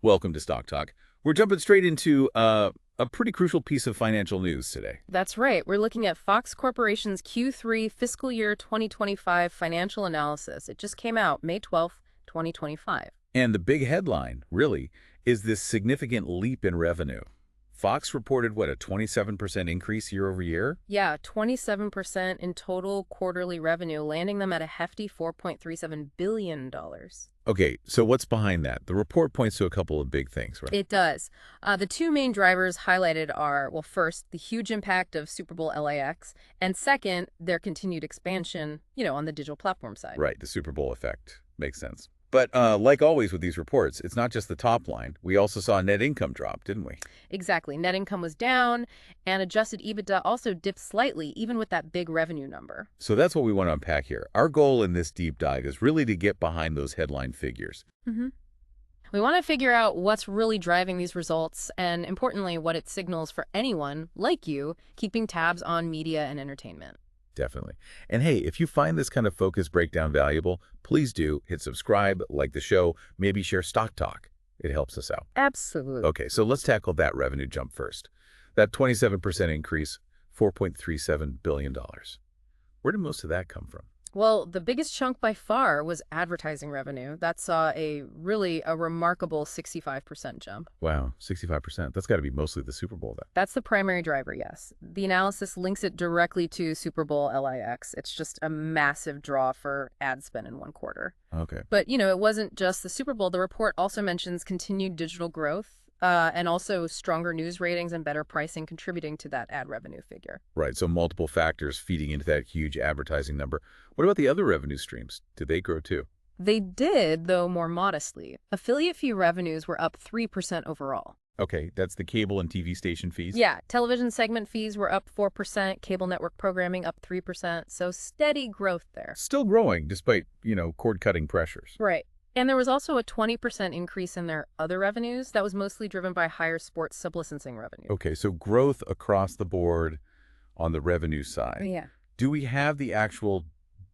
Welcome to Stock Talk. We're jumping straight into a pretty crucial piece of financial news today. That's right. We're looking at Fox Corporation's Q3 fiscal year 2025 financial analysis. It just came out May 12th, 2025. And the big headline, really, is this significant leap in revenue. Fox reported, what, a 27% increase year over year? Yeah, 27% in total quarterly revenue, landing them at a hefty $4.37 billion. Okay, so what's behind that? The report points to a couple of big things, right? It does. The two main drivers highlighted are, well, first, the huge impact of Super Bowl LIX, and second, their continued expansion, on the digital platform side. Right, the Super Bowl effect. Makes sense. But like always with these reports, it's not just the top line. We also saw net income drop, didn't we? Exactly. Net income was down, and adjusted EBITDA also dipped slightly, even with that big revenue number. So that's what we want to unpack here. Our goal in this deep dive is really to get behind those headline figures. We want to figure out what's really driving these results, and importantly, what it signals for anyone, like you, keeping tabs on media and entertainment. Definitely. And hey, if you find this kind of focus breakdown valuable, please do hit subscribe, like the show, maybe share Stock Talk. It helps us out. Absolutely. Okay, so let's tackle that revenue jump first. That 27% increase, $4.37 billion. Where did most of that come from? Well, the biggest chunk by far was advertising revenue. That saw a remarkable 65% jump. Wow, 65%. That's got to be mostly the Super Bowl then. That's the primary driver, yes. The analysis links it directly to Super Bowl LIX. It's just a massive draw for ad spend in one quarter. Okay. But, it wasn't just the Super Bowl. The report also mentions continued digital growth and also stronger news ratings and better pricing contributing to that ad revenue figure. Right, so multiple factors feeding into that huge advertising number. What about the other revenue streams? Did they grow too? They did, though more modestly. Affiliate fee revenues were up 3% overall. Okay, that's the cable and TV station fees? Yeah, television segment fees were up 4%, cable network programming up 3%, so steady growth there. Still growing despite, cord-cutting pressures. Right. And there was also a 20% increase in their other revenues. That was mostly driven by higher sports sub-licensing revenue. Okay, so growth across the board on the revenue side. Yeah. Do we have the actual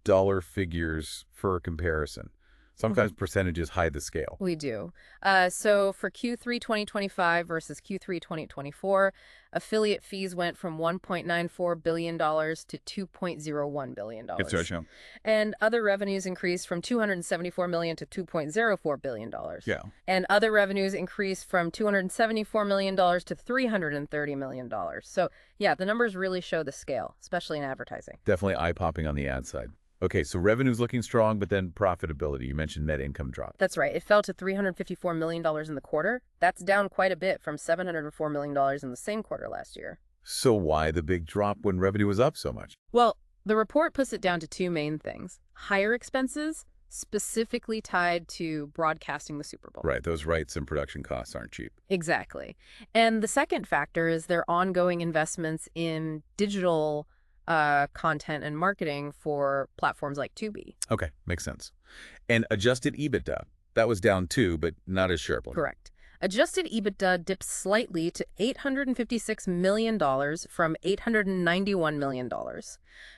dollar figures for comparison? Sometimes percentages hide the scale. We do. So for Q3 2025 versus Q3 2024, affiliate fees went from $1.94 billion to $2.01 billion. It's our show. And other revenues increased from $274 million to $2.04 billion. Yeah. And other revenues increased from $274 million to $330 million. So yeah, the numbers really show the scale, especially in advertising. Definitely eye-popping on the ad side. Okay, so revenue's looking strong, but then profitability. You mentioned net income drop. That's right. It fell to $354 million in the quarter. That's down quite a bit from $704 million in the same quarter last year. So why the big drop when revenue was up so much? Well, the report puts it down to two main things. Higher expenses, specifically tied to broadcasting the Super Bowl. Right, those rights and production costs aren't cheap. Exactly. And the second factor is their ongoing investments in digital content and marketing for platforms like Tubi. Okay, makes sense. And adjusted EBITDA, that was down too, but not as sharply. Correct. Adjusted EBITDA dipped slightly to $856 million from $891 million.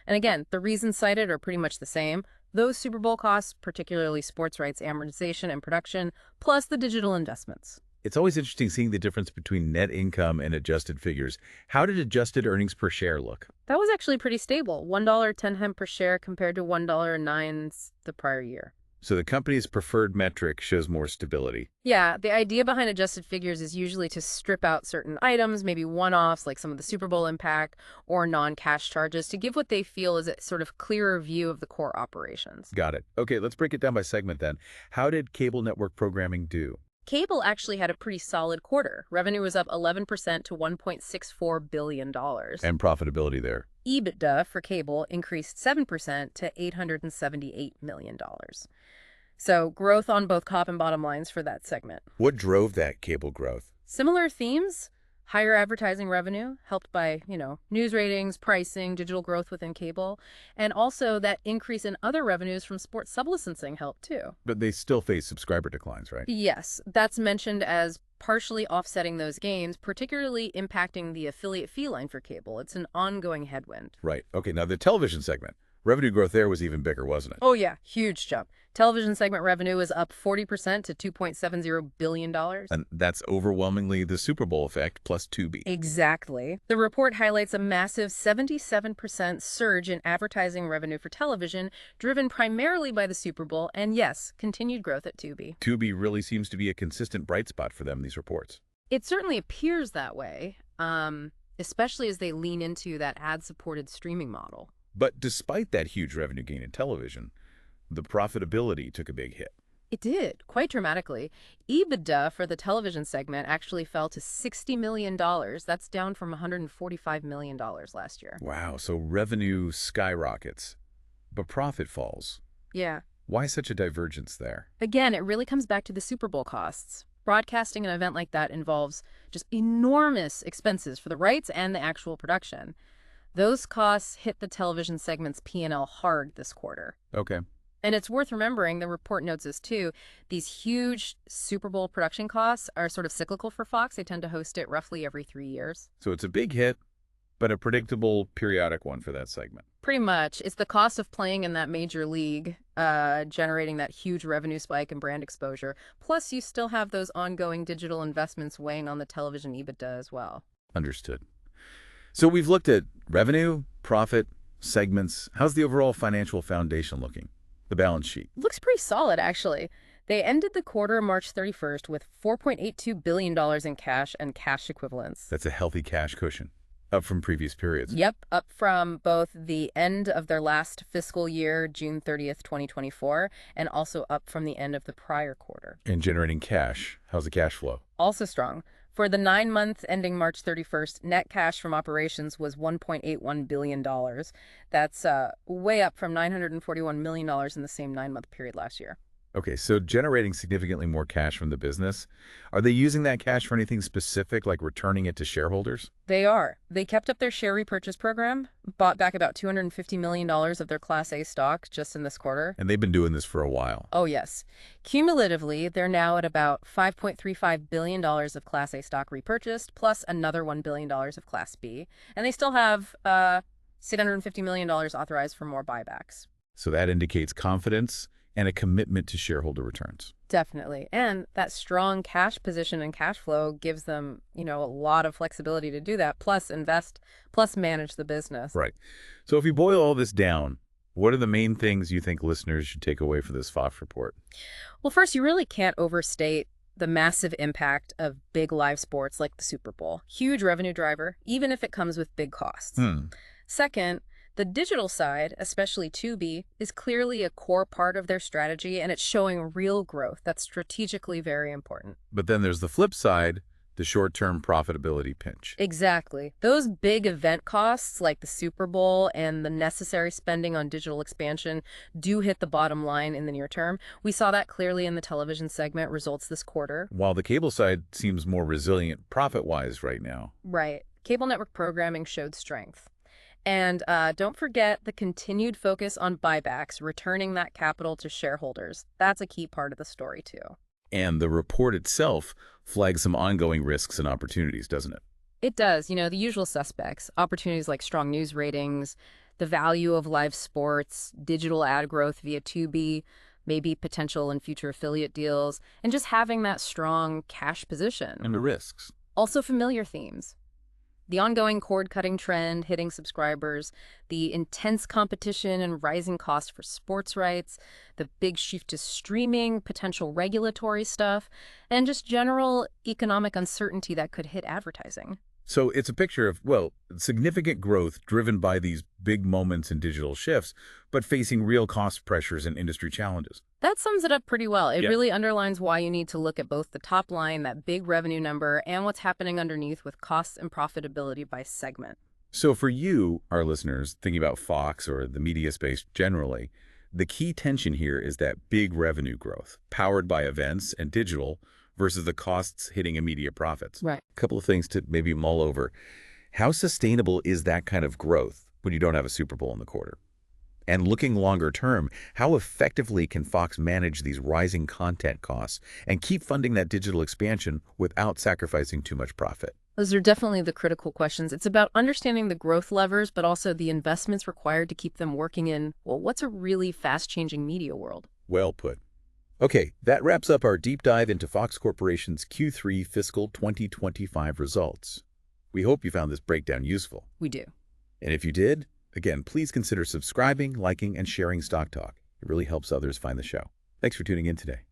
And again, the reasons cited are pretty much the same. Those Super Bowl costs, particularly sports rights amortization and production, plus the digital investments. It's always interesting seeing the difference between net income and adjusted figures. How did adjusted earnings per share look? That was actually pretty stable, $1.10 per share compared to $1.09 the prior year. So the company's preferred metric shows more stability. Yeah, the idea behind adjusted figures is usually to strip out certain items, maybe one-offs like some of the Super Bowl impact or non-cash charges, to give what they feel is a sort of clearer view of the core operations. Got it. Okay, let's break it down by segment then. How did cable network programming do? Cable actually had a pretty solid quarter. Revenue was up 11% to $1.64 billion. And profitability there? EBITDA for cable increased 7% to $878 million. So growth on both top and bottom lines for that segment. What drove that cable growth? Similar themes. Higher advertising revenue, helped by, news ratings, pricing, digital growth within cable, and also that increase in other revenues from sports sublicensing helped too. But they still face subscriber declines, right? Yes, that's mentioned as partially offsetting those gains, particularly impacting the affiliate fee line for cable. It's an ongoing headwind. Right. Okay, now the television segment. Revenue growth there was even bigger, wasn't it? Oh, yeah, huge jump. Television segment revenue is up 40% to $2.70 billion. And that's overwhelmingly the Super Bowl effect plus Tubi. Exactly. The report highlights a massive 77% surge in advertising revenue for television, driven primarily by the Super Bowl, and yes, continued growth at Tubi. Tubi really seems to be a consistent bright spot for them, these reports. It certainly appears that way, especially as they lean into that ad-supported streaming model. But despite that huge revenue gain in television, the profitability took a big hit. It did, quite dramatically. EBITDA for the television segment actually fell to $60 million. That's down from $145 million last year. Wow, so revenue skyrockets, but profit falls. Yeah. Why such a divergence there? Again, it really comes back to the Super Bowl costs. Broadcasting an event like that involves just enormous expenses for the rights and the actual production. Those costs hit the television segment's P&L hard this quarter. Okay. And it's worth remembering, the report notes this too, these huge Super Bowl production costs are sort of cyclical for Fox. They tend to host it roughly every 3 years. So it's a big hit, but a predictable periodic one for that segment. Pretty much. It's the cost of playing in that major league, generating that huge revenue spike and brand exposure. Plus, you still have those ongoing digital investments weighing on the television EBITDA as well. Understood. So we've looked at revenue, profit, segments. How's the overall financial foundation looking? The balance sheet. Looks pretty solid, actually. They ended the quarter March 31st with $4.82 billion in cash and cash equivalents. That's a healthy cash cushion, up from previous periods. Yep, up from both the end of their last fiscal year, June 30th, 2024, and also up from the end of the prior quarter. And generating cash. How's the cash flow? Also strong. For the 9 months ending March 31st, net cash from operations was $1.81 billion. That's way up from $941 million in the same 9-month period last year. Okay, so generating significantly more cash from the business. Are they using that cash for anything specific, like returning it to shareholders? They are. They kept up their share repurchase program, bought back about $250 million of their Class A stock just in this quarter. And they've been doing this for a while. Oh, yes. Cumulatively, they're now at about $5.35 billion of Class A stock repurchased, plus another $1 billion of Class B. And they still have $650 million authorized for more buybacks. So that indicates confidence and a commitment to shareholder returns. Definitely. And that strong cash position and cash flow gives them, a lot of flexibility to do that, plus invest, plus manage the business. Right. So if you boil all this down, what are the main things you think listeners should take away for this FOX report? Well, first, you really can't overstate the massive impact of big live sports like the Super Bowl. Huge revenue driver, even if it comes with big costs. Second, the digital side, especially Tubi, is clearly a core part of their strategy, and it's showing real growth. That's strategically very important. But then there's the flip side, the short-term profitability pinch. Exactly. Those big event costs like the Super Bowl and the necessary spending on digital expansion do hit the bottom line in the near term. We saw that clearly in the television segment results this quarter. While the cable side seems more resilient profit-wise right now. Right. Cable network programming showed strength. And don't forget the continued focus on buybacks, returning that capital to shareholders. That's a key part of the story, too. And the report itself flags some ongoing risks and opportunities, doesn't it? It does. The usual suspects. Opportunities like strong news ratings, the value of live sports, digital ad growth via Tubi, maybe potential and future affiliate deals, and just having that strong cash position. And the risks. Also familiar themes. The ongoing cord-cutting trend hitting subscribers, the intense competition and rising costs for sports rights, the big shift to streaming, potential regulatory stuff, and just general economic uncertainty that could hit advertising. So it's a picture of, well, significant growth driven by these big moments in digital shifts, but facing real cost pressures and industry challenges. That sums it up pretty well. It really underlines why you need to look at both the top line, that big revenue number, and what's happening underneath with costs and profitability by segment. So for you, our listeners, thinking about Fox or the media space generally, the key tension here is that big revenue growth, powered by events and digital, versus the costs hitting immediate profits. Right. A couple of things to maybe mull over. How sustainable is that kind of growth when you don't have a Super Bowl in the quarter? And looking longer term, how effectively can Fox manage these rising content costs and keep funding that digital expansion without sacrificing too much profit? Those are definitely the critical questions. It's about understanding the growth levers, but also the investments required to keep them working in, well, what's a really fast-changing media world? Well put. Okay, that wraps up our deep dive into Fox Corporation's Q3 fiscal 2025 results. We hope you found this breakdown useful. We do. And if you did, again, please consider subscribing, liking, and sharing Stock Talk. It really helps others find the show. Thanks for tuning in today.